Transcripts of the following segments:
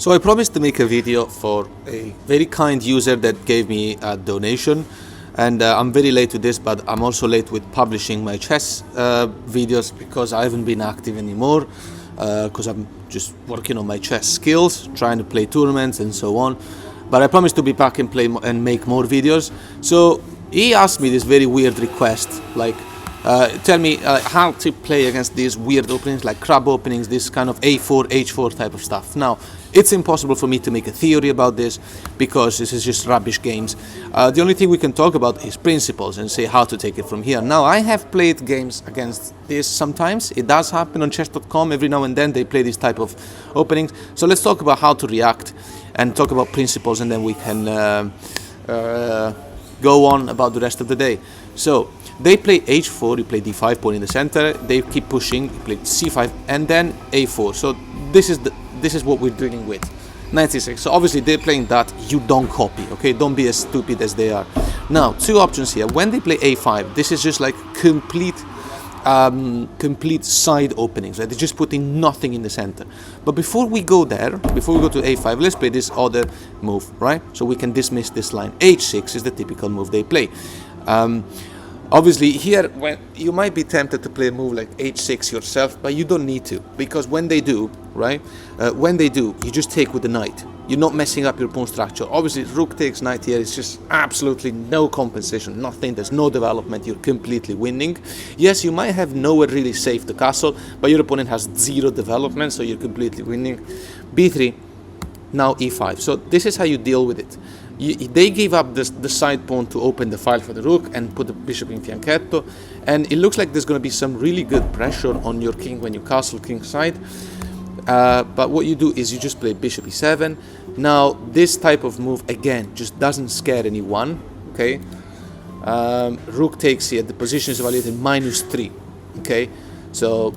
So I promised to make a video for a very kind user that gave me a donation, and I'm very late to this, but I'm also late with publishing my chess videos because I haven't been active anymore, because I'm just working on my chess skills, trying to play tournaments and so on. But I promised to be back and play and make more videos. So he asked me this very weird request, like tell me how to play against these weird openings, like crab openings, this kind of A4, H4 type of stuff. Now, it's impossible for me to make a theory about this because this is just rubbish games. The only thing we can talk about is principles and say how to take it from here. Now, I have played games against this sometimes. It does happen on chess.com. Every now and then they play this type of openings. So let's talk about how to react and talk about principles, and then we can go on about the rest of the day. So they play H4, you play D5 pawn in the center, they keep pushing, you play C5 and then A4. So this is what we're dealing with. 96. So obviously they're playing that, you don't copy, okay? Don't be as stupid as they are. Now, two options here. When they play A5, this is just like complete side openings, right? They're just putting nothing in the center. But before we go there, before we go to A5, let's play this other move, right? So we can dismiss this line. H6 is the typical move they play. Obviously here, when you might be tempted to play a move like H6 yourself, but you don't need to, because when they do, right, when they do, you just take with the knight. You're not messing up your pawn structure. Obviously, rook takes knight here, it's just absolutely no compensation, nothing, there's no development, you're completely winning. Yes, you might have nowhere really safe the castle, but your opponent has zero development, so you're completely winning. B3, now E5. So this is how you deal with it. They gave up the side pawn to open the file for the rook and put the bishop in fianchetto, and it looks like there's going to be some really good pressure on your king when you castle king side. But what you do is you just play bishop e7. Now this type of move again just doesn't scare anyone, okay? Rook takes here, the position is evaluated -3, okay? So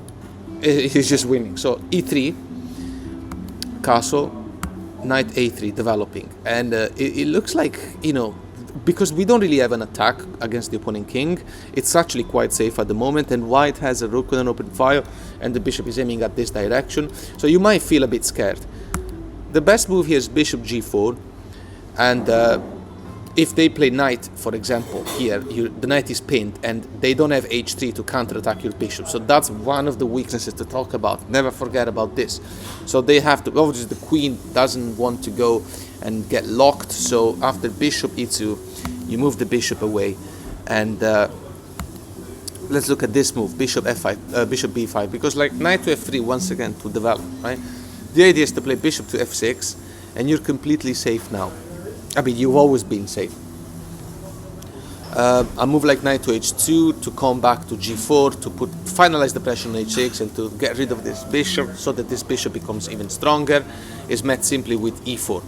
he's just winning. So e3, castle, knight a3 developing, and it looks like, you know, because we don't really have an attack against the opponent king, it's actually quite safe at the moment, and white has a rook with an open file and the bishop is aiming at this direction, so you might feel a bit scared. The best move here is bishop g4, and if they play knight, for example, here, the knight is pinned and they don't have h3 to counterattack your bishop. So that's one of the weaknesses to talk about. Never forget about this. So they have to, obviously the queen doesn't want to go and get locked. So after bishop e2, you move the bishop away. And let's look at this move, bishop f5, bishop b5, because like knight to f3 once again to develop, right? The idea is to play bishop to f6 and you're completely safe now. I mean, you've always been safe. A move like knight to h2 to come back to g4 to finalize the pressure on h6 and to get rid of this bishop so that this bishop becomes even stronger is met simply with e4.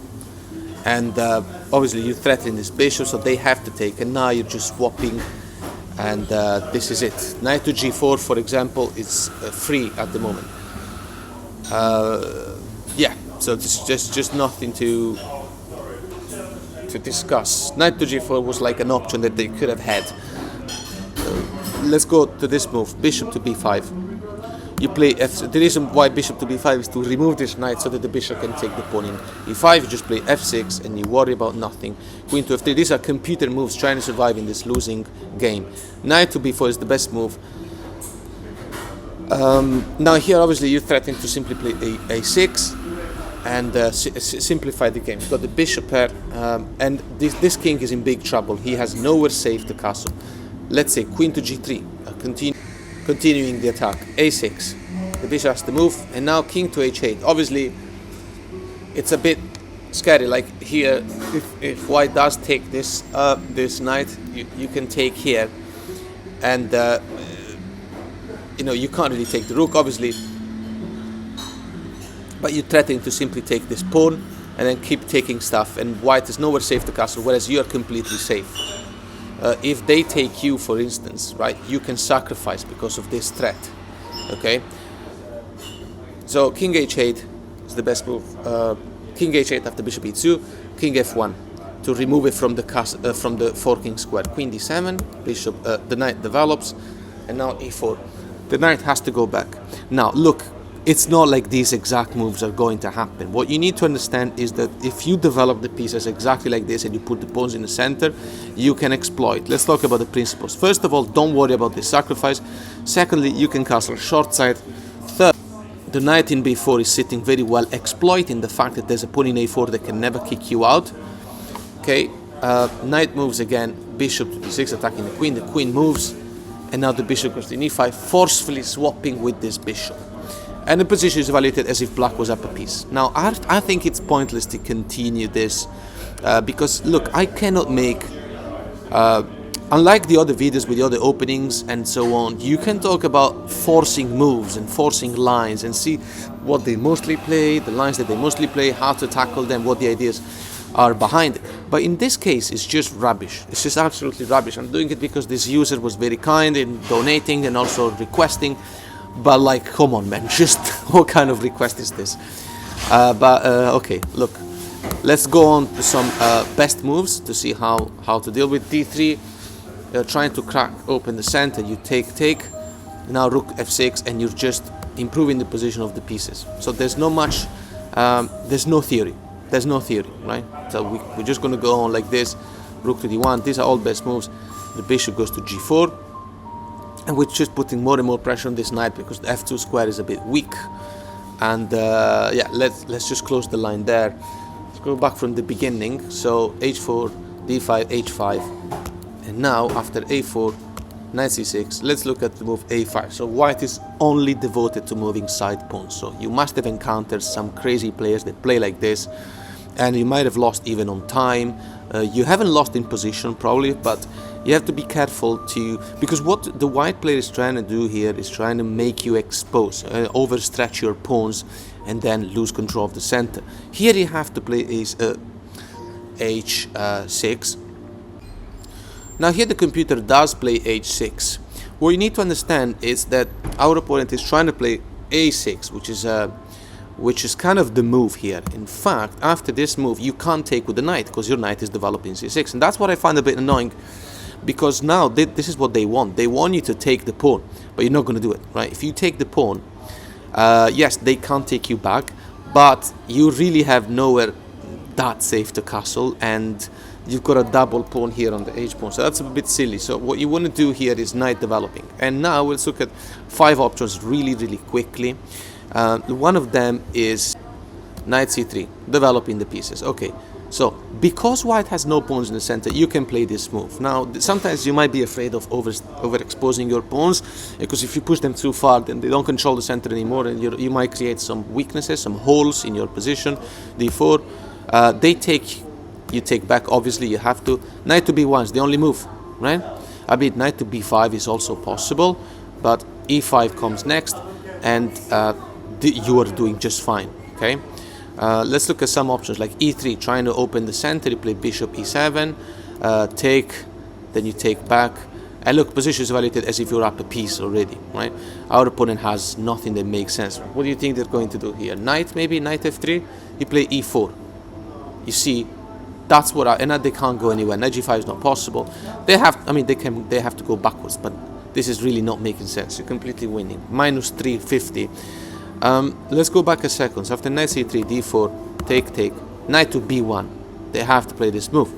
And obviously you threaten this bishop, so they have to take, and now you're just swapping, and this is it. Knight to g4, for example, is free at the moment. Yeah, so this is just nothing to discuss. Knight to g4 was like an option that they could have had. Let's go to this move, bishop to b5. You play f. The reason why bishop to b5 is to remove this knight so that the bishop can take the pawn in e5. You just play f6 and you worry about nothing. Queen to f3. These are computer moves trying to survive in this losing game. Knight to b4 is the best move. Now here obviously you're threatening to simply play a6 and simplify the game. You've got the bishop pair, and this king is in big trouble. He has nowhere safe to castle. Let's say queen to g3, continuing the attack. a6, the bishop has to move, and now king to h8. Obviously, it's a bit scary. Like here, if white does take this this knight, you can take here, and you know, you can't really take the rook, obviously. But you're threatening to simply take this pawn and then keep taking stuff, and white is nowhere safe to castle, whereas you are completely safe. If they take you, for instance, right, you can sacrifice because of this threat, okay? So king h8 is the best move. King h8 after bishop e2, king f1 to remove it from the forking square. Queen d7, bishop, the knight develops, and now e4. The knight has to go back. Now look, it's not like these exact moves are going to happen. What you need to understand is that if you develop the pieces exactly like this and you put the pawns in the center, you can exploit. Let's talk about the principles. First of all, don't worry about the sacrifice. Secondly, you can castle short side. Third, the knight in b4 is sitting very well, exploiting the fact that there's a pawn in a4 that can never kick you out. Okay, knight moves again, bishop to d6, attacking the queen moves, and now the bishop goes to e5, forcefully swapping with this bishop. And the position is evaluated as if black was up a piece. Now, I think it's pointless to continue this because, look, I cannot make, unlike the other videos with the other openings and so on, you can talk about forcing moves and forcing lines and see what they mostly play, the lines that they mostly play, how to tackle them, what the ideas are behind it. But in this case, it's just rubbish. It's just absolutely rubbish. I'm doing it because this user was very kind in donating and also requesting. But like, come on, man, just what kind of request is this? Okay, look, let's go on to some best moves to see how to deal with d3. Trying to crack open the center, you take, now rook f6, and you're just improving the position of the pieces. So there's no much, there's no theory, right? So we're just going to go on like this, rook to d1, these are all best moves. The bishop goes to g4. And we're just putting more and more pressure on this knight because the f2 square is a bit weak. And yeah, let's just close the line there. Let's go back from the beginning. So h4, d5, h5. And now after a4, knight c6, let's look at the move a5. So white is only devoted to moving side pawns. So you must have encountered some crazy players that play like this. And you might have lost even on time. You haven't lost in position probably, but you have to be careful because what the white player is trying to do here is trying to make you expose, overstretch your pawns and then lose control of the center. Here you have to play is h6. Now here the computer does play h6. What you need to understand is that our opponent is trying to play a6, which is kind of the move here. In fact, after this move, you can't take with the knight because your knight is developing c6. And that's what I find a bit annoying because now this is what they want. They want you to take the pawn, but you're not going to do it, right? If you take the pawn, yes, they can't take you back, but you really have nowhere that safe to castle, and you've got a double pawn here on the h pawn, so that's a bit silly. So what you want to do here is knight developing. And now let's look at 5 options really quickly. One of them is knight c3, developing the pieces. Okay, so because white has no pawns in the center, you can play this move. Now, sometimes you might be afraid of overexposing your pawns, because if you push them too far, then they don't control the center anymore, and you might create some weaknesses, some holes in your position. d4, they take, you take back, obviously you have to. Knight to b1 is the only move, right? I mean, knight to b5 is also possible, but e5 comes next, and you are doing just fine, okay? Let's look at some options like e3, trying to open the center. You play bishop e7, take, then you take back, and look, position is evaluated as if you're up a piece already, right? Our opponent has nothing that makes sense. What do you think they're going to do here? Knight, maybe knight f3. You play e4. You see, that's what and they can't go anywhere. Knight g5 is not possible. They have, I mean, they have to go backwards, but this is really not making sense. You're completely winning. Minus 350. Let's go back a second. So after knight c3, d4, take, knight to b1. They have to play this move.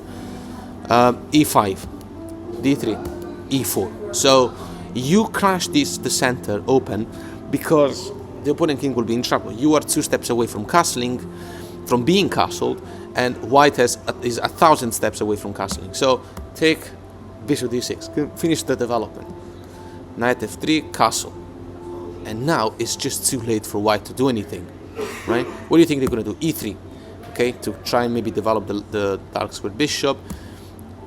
e5, d3, e4. So you crash the center open because the opponent king will be in trouble. You are 2 steps away from castling, from being castled, and white is 1,000 steps away from castling. So take bishop d6, finish the development. Knight f3, castle. And now it's just too late for white to do anything, right? What do you think they're going to do? e3, okay, to try and maybe develop the dark square bishop.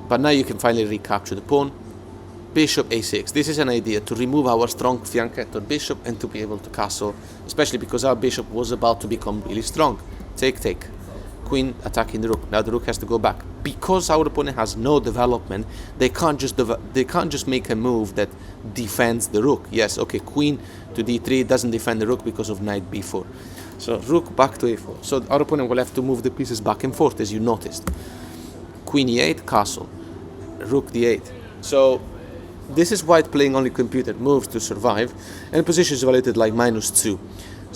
But now you can finally recapture the pawn. Bishop a6. This is an idea to remove our strong fianchetto bishop and to be able to castle, especially because our bishop was about to become really strong. Take. Queen attacking the rook. Now the rook has to go back. Because our opponent has no development, they can't just make a move that defends the rook. Yes, okay, queen to d3 doesn't defend the rook because of knight b4. So rook back to a4. So our opponent will have to move the pieces back and forth, as you noticed. Queen e8, castle. Rook d8. So this is white playing only computed moves to survive, and position is evaluated like -2.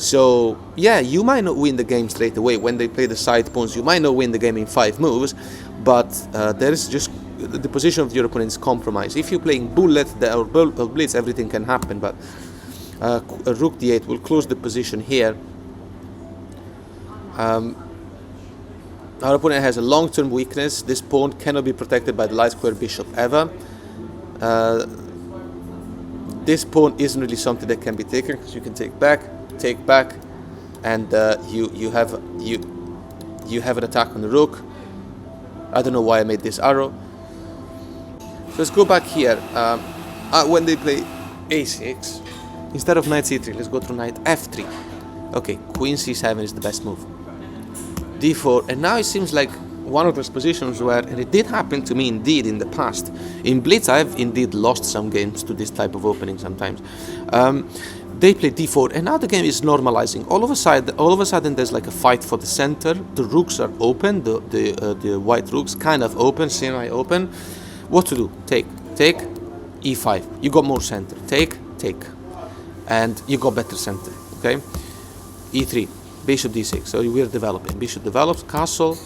So yeah, you might not win the game straight away. When they play the side pawns, you might not win the game in 5 moves, but there is just the position of your opponent is compromised. If you're playing bullet or blitz, everything can happen, but rook d8 will close the position here. Our opponent has a long-term weakness. This pawn cannot be protected by the light square bishop ever. This pawn isn't really something that can be taken, because you can take back, and you have an attack on the rook. I don't know why I made this arrow. So let's go back here. When they play a6, instead of knight c3, let's go to knight f3. Okay, queen c7 is the best move. d4, and now it seems like one of those positions where, and it did happen to me indeed in the past. In Blitz, I've indeed lost some games to this type of opening sometimes. They play d4, and now the game is normalizing. All of a sudden, there's like a fight for the center. The rooks are open. The white rooks kind of open, semi-open. What to do? Take, e5. You got more center. Take, and you got better center. Okay, e3, bishop d6. So we're developing. Bishop develops, castle,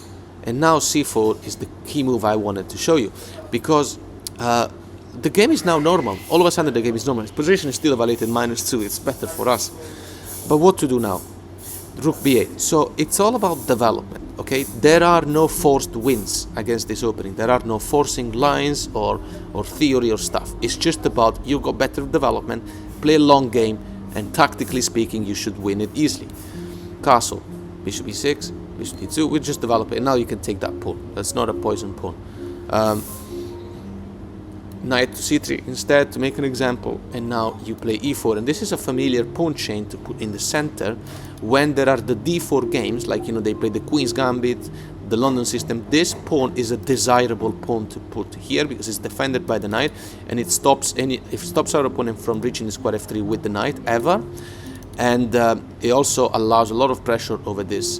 and now c4 is the key move I wanted to show you, because the game is now normal. All of a sudden the game is normal. Its position is still evaluated -2. It's better for us. But what to do now? Rook b8. So it's all about development, okay? There are no forced wins against this opening. There are no forcing lines or theory or stuff. It's just about you got better development, play a long game, and tactically speaking, you should win it easily. Castle, bishop e6, bishop d2. We just develop it, and now you can take that pawn. That's not a poison pawn. Knight to c3 instead, to make an example, and now you play e4, and this is a familiar pawn chain to put in the center when there are the d4 games, like, you know, they play the Queen's Gambit, the London system. This pawn is a desirable pawn to put here because it's defended by the knight, and it stops our opponent from reaching the square f3 with the knight ever, and it also allows a lot of pressure over this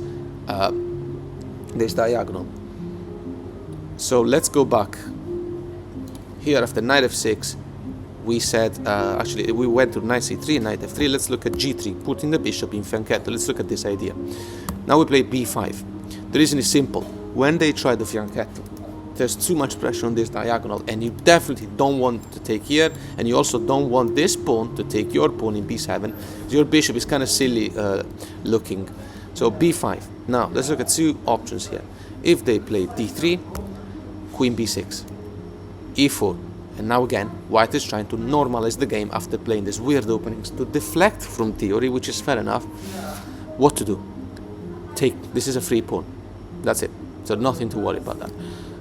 diagonal. So let's go back. Here after knight f6, we said, actually we went to knight c3, knight f3. Let's look at g3, putting the bishop in fianchetto. Let's look at this idea. Now we play b5. The reason is simple. When they try the fianchetto, there's too much pressure on this diagonal, and you definitely don't want to take here, and you also don't want this pawn to take your pawn in b7. Your bishop is kind of silly looking. So b5. Now let's look at two options here. If they play d3, queen b6, e4, and now again white is trying to normalize the game after playing these weird openings to deflect from theory, which is fair enough. What to do? Take. This is a free pawn. That's it. So nothing to worry about that.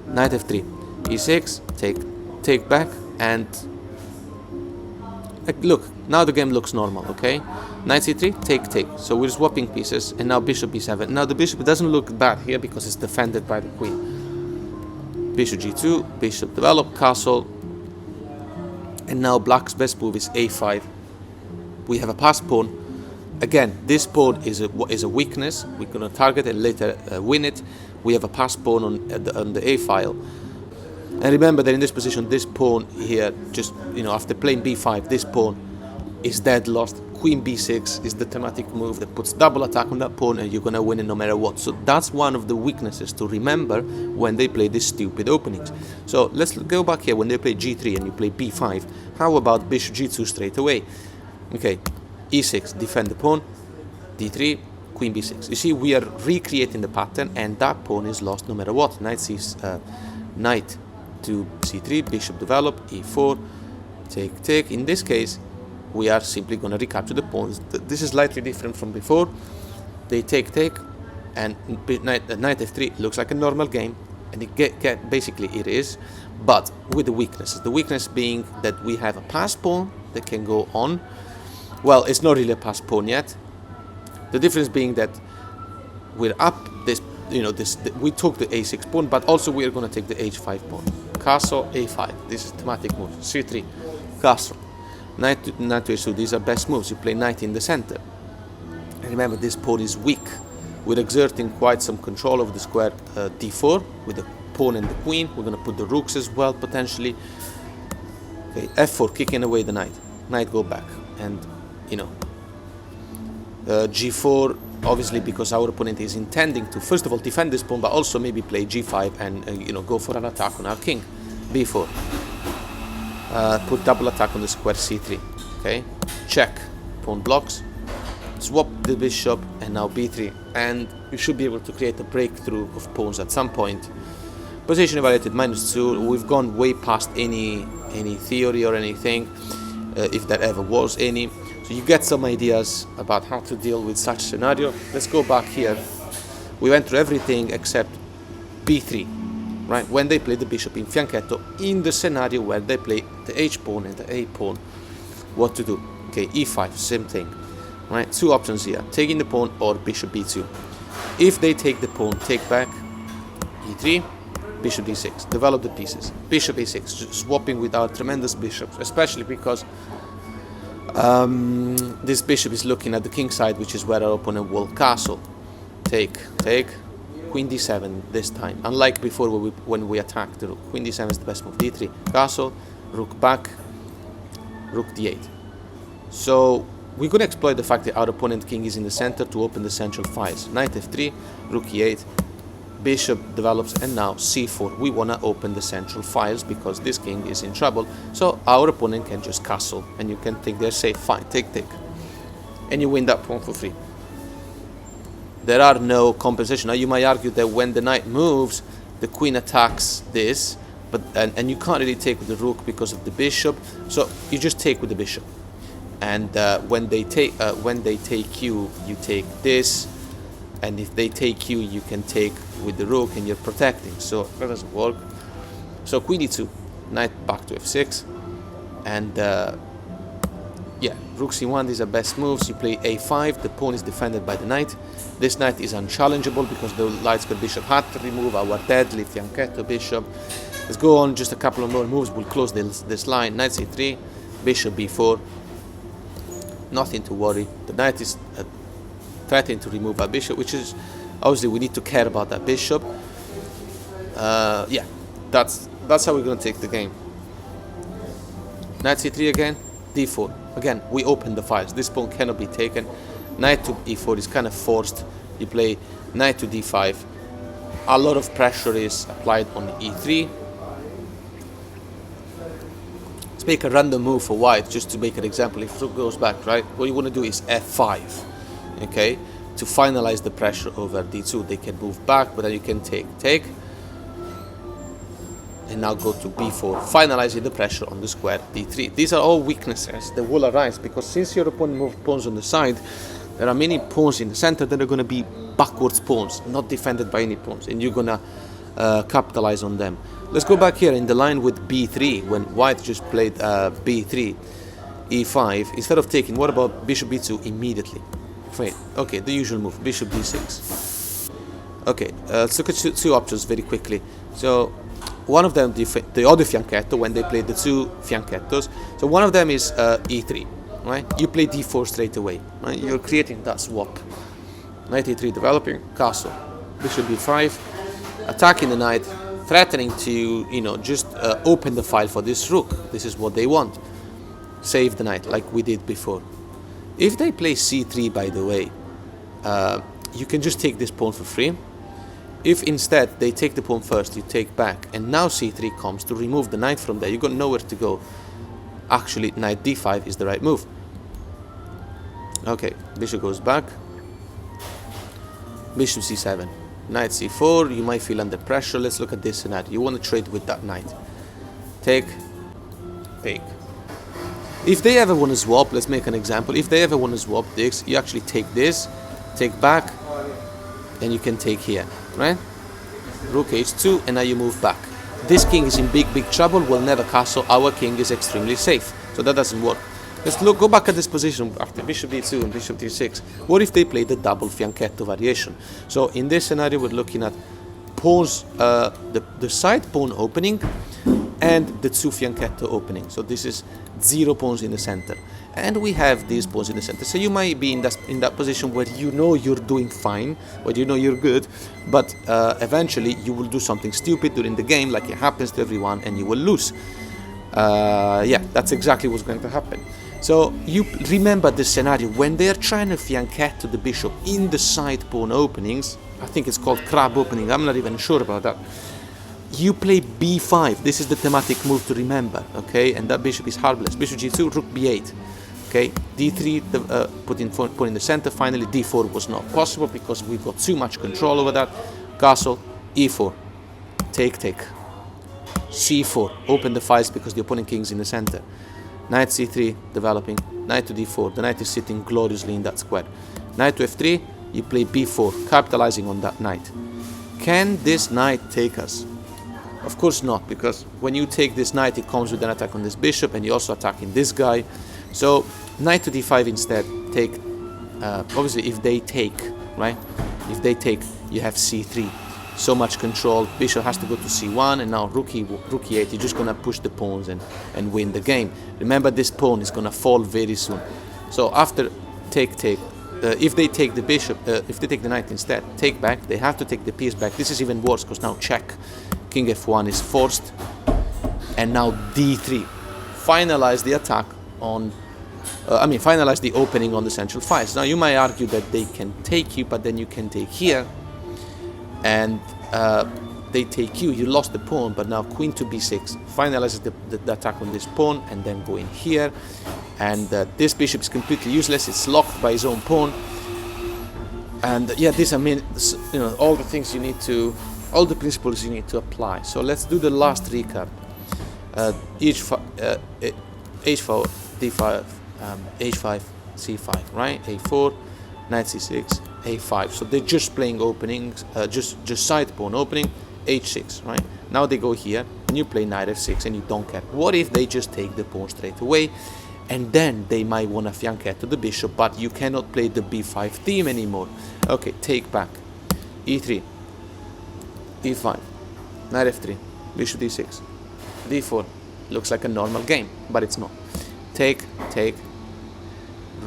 Knight f3, e6, take back, and look, now the game looks normal. Okay, knight c3, take. So we're swapping pieces, and now bishop b7. Now the bishop doesn't look bad here because it's defended by the queen. Bishop g2, bishop develop, castle, and now black's best move is a5. We have a passed pawn. Again, this pawn is a weakness. We're going to target and later win it. We have a passed pawn on the a file. And remember that in this position, this pawn here, just, you know, after playing b5, this pawn is dead lost. Queen b6 is the thematic move that puts double attack on that pawn, and you're going to win it no matter what. So that's one of the weaknesses to remember when they play these stupid openings. So let's go back here. When they play g3 and you play b5, how about bishop g2 straight away? Okay, e6, defend the pawn, d3, queen b6. You see, we are recreating the pattern, and that pawn is lost no matter what. Knight to c3, bishop develop, e4, take. In this case, we are simply going to recapture the pawns. This is slightly different from before. They take, and knight f3 looks like a normal game, and basically it is, but with the weaknesses. The weakness being that we have a passed pawn that can go on. Well, it's not really a passed pawn yet. The difference being that we're up this, we took the a6 pawn, but also we are going to take the h5 pawn. Castle, a5. This is thematic move. c3, castle. Knight to h2, these are best moves. You play knight in the center. And remember, this pawn is weak. We're exerting quite some control over the square d4 with the pawn and the queen. We're going to put the rooks as well, potentially. Okay, f4, kicking away the knight. Knight go back. And, G4, obviously, because our opponent is intending to first of all defend this pawn, but also maybe play G5 and go for an attack on our king. B4. Put double attack on the square C3. Okay, check. Pawn blocks. Swap the bishop, and now B3, and you should be able to create a breakthrough of pawns at some point. Position evaluated -2. We've gone way past any theory or anything, if there ever was any. So you get some ideas about how to deal with such scenario. Let's go back here. We went through everything except B3, right? When they play the bishop in fianchetto, in the scenario where they play the H pawn and the A pawn, what to do? Okay, E5, same thing, right? Two options here: taking the pawn or bishop B2. If they take the pawn, take back, E3, bishop D6, develop the pieces. Bishop A6, swapping with our tremendous bishops, especially because this bishop is looking at the king side, which is where our opponent will castle. Take, queen D7 this time. Unlike before when we attacked the rook. Queen D7 is the best move. D3, castle, rook back, rook D8. So we're going to exploit the fact that our opponent king is in the center to open the central files. Knight F3, rook E8, bishop develops, and now C4. We want to open the central files because this king is in trouble, so our opponent can just castle, and you can think they're safe. Fine, take, and you win that pawn for free. There are no compensation. Now you might argue that when the knight moves, the queen attacks this, but and you can't really take with the rook because of the bishop, so you just take with the bishop. And when they take you, you take this. And if they take you, you can take with the rook, and you're protecting. So that doesn't work. So queen e2, knight back to f6, and yeah, rook c1. These are best moves. You play a5. The pawn is defended by the knight. This knight is unchallengeable because the light-square bishop had to remove our deadly fianchetto bishop. Let's go on. Just a couple of more moves. We'll close this line. Knight c3, bishop b4. Nothing to worry. The knight is threatening to remove our bishop, which is obviously we need to care about that bishop. Yeah, that's how we're going to take the game. Knight c3 again, d4. Again, we open the files. This pawn cannot be taken. Knight to e4 is kind of forced. You play knight to d5. A lot of pressure is applied on e3. Let's make a random move for white, just to make an example. If rook goes back, right, what you want to do is f5. Okay, to finalize the pressure over d2. They can move back, but then you can take, and now go to b4, finalizing the pressure on the square d3. These are all weaknesses that will arise because since your opponent moved pawns on the side, there are many pawns in the center that are going to be backwards pawns, not defended by any pawns, and you're going to capitalize on them. Let's go back here in the line with b3 when white just played b3, e5. Instead of taking, what about bishop b2 immediately? Wait, okay, the usual move, bishop d6. Okay, let's look at two options very quickly. So one of them, the other fianchetto, when they play the two fianchettos. So one of them is e3, right? You play d4 straight away, right? You're creating that swap. Knight e3 developing, castle. Bishop b5, attacking the knight, threatening to, just open the file for this rook. This is what they want. Save the knight, like we did before. If they play c3, by the way, you can just take this pawn for free. If instead they take the pawn first, you take back, and now c3 comes to remove the knight from there, you got nowhere to go. Actually, knight d5 is the right move. Okay, bishop goes back. Bishop c7. Knight c4, you might feel under pressure. Let's look at this scenario. You want to trade with that knight. Take. If they ever want to swap, let's make an example. If they ever want to swap this, you actually take this, take back, and you can take here, right? Rook h2, and now you move back. This king is in big trouble, will never castle. Our king is extremely safe, so that doesn't work. Let's go back at this position after bishop d2 and bishop d6. What if they play the double fianchetto variation? So in this scenario, we're looking at pawns, the side pawn opening, and the two fianchetto opening. So this is 0 pawns in the center, and we have these pawns in the center. So you might be in that position where you're doing fine, or you're good, but eventually you will do something stupid during the game, like it happens to everyone, and you will lose. Yeah, that's exactly what's going to happen. So you remember this scenario when they are trying to fianchetto the bishop in the side pawn openings. I think it's called crab opening, I'm not even sure about that. You play b5, this is the thematic move to remember, okay? And that bishop is harmless. Bishop g2, rook b8, okay? d3, put in the center. Finally, d4 was not possible because we've got too much control over that. Castle, e4, take, c4, open the files because the opponent king's in the center. Knight c3, developing. Knight to d4, the knight is sitting gloriously in that square. Knight to f3, you play b4, capitalizing on that knight. Can this knight take us? Of course not, because when you take this knight, it comes with an attack on this bishop, and you're also attacking this guy. So knight to d5 instead. Take. Obviously, if they take, right? If they take, you have c3. So much control. Bishop has to go to c1, and now rook e8. You're just gonna push the pawns and win the game. Remember, this pawn is gonna fall very soon. So after take. If they take the bishop, if they take the knight instead, take back. They have to take the piece back. This is even worse because now check. King f1 is forced, and now d3. Finalize the attack on, finalize the opening on the central files. Now you might argue that they can take you, but then you can take here, and they take you. You lost the pawn, but now queen to b6 finalizes the attack on this pawn, and then go in here, and this bishop is completely useless. It's locked by his own pawn, and yeah, this all the things you need to. All the principles you need to apply. So let's do the last recap. H4, D5, H5, C5, right? A4, Knight C6, A5. So they're just playing openings, just side pawn opening, H6, right? Now they go here, and you play Knight F6, and you don't care. What if they just take the pawn straight away, and then they might want to fianchetto the bishop, but you cannot play the B5 theme anymore. Okay, take back, E3. d5, knight f3, bishop d6, d4. Looks like a normal game, but it's not. Take,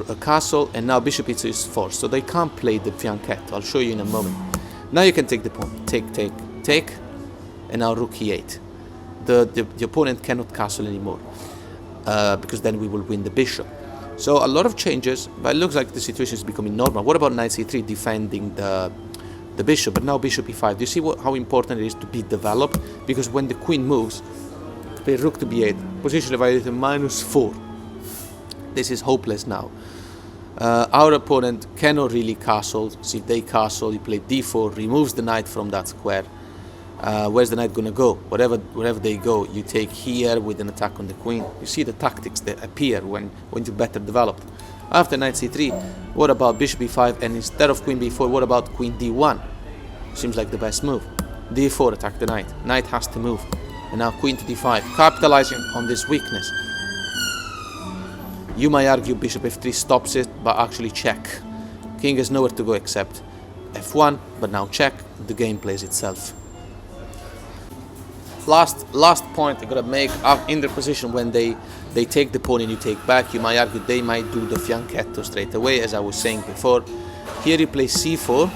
a castle, and now bishop e2 is forced, so they can't play the fianchetto. I'll show you in a moment. Now you can take the pawn. Take, and now rook e8. The opponent cannot castle anymore, because then we will win the bishop. So a lot of changes, but it looks like the situation is becoming normal. What about knight c3 defending the bishop, but now bishop e5. Do you see how important it is to be developed? Because when the queen moves, play rook to b8, position evaluated -4. This is hopeless now. Our opponent cannot really castle. So if they castle, you play d4, removes the knight from that square. Where's the knight gonna go? Wherever they go, you take here with an attack on the queen. You see the tactics that appear when you're better developed. After knight c3, what about bishop e5, and instead of queen b4, what about queen d1? Seems like the best move. d4, attack the knight. Knight has to move. And now queen to d5, capitalizing on this weakness. You might argue bishop f3 stops it, but actually check. King has nowhere to go except f1, but now check, the game plays itself. Last point I gotta make, in the position when they take the pawn and you take back, you might argue they might do the fianchetto straight away, as I was saying before. Here you play c4.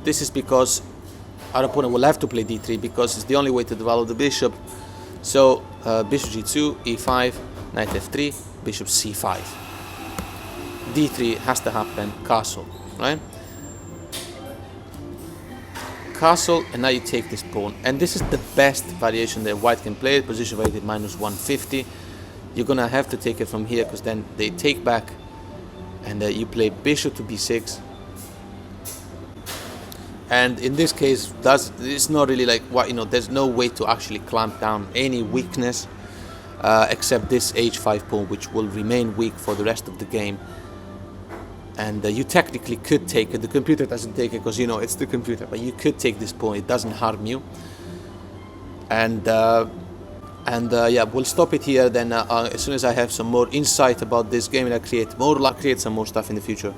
This is because our opponent will have to play d3 because it's the only way to develop the bishop. So bishop g2, e5, knight f3, bishop c5. d3 has to happen, castle, right? Castle, and now you take this pawn, and this is the best variation that white can play. Position rated -150. You're gonna have to take it from here because then they take back, and you play bishop to b6. And in this case, it's not really like what there's no way to actually clamp down any weakness except this h5 pawn, which will remain weak for the rest of the game. And you technically could take it. The computer doesn't take it because it's the computer, but you could take this pawn. It doesn't harm you. And yeah, we'll stop it here. Then as soon as I have some more insight about this game, and I create some more stuff in the future.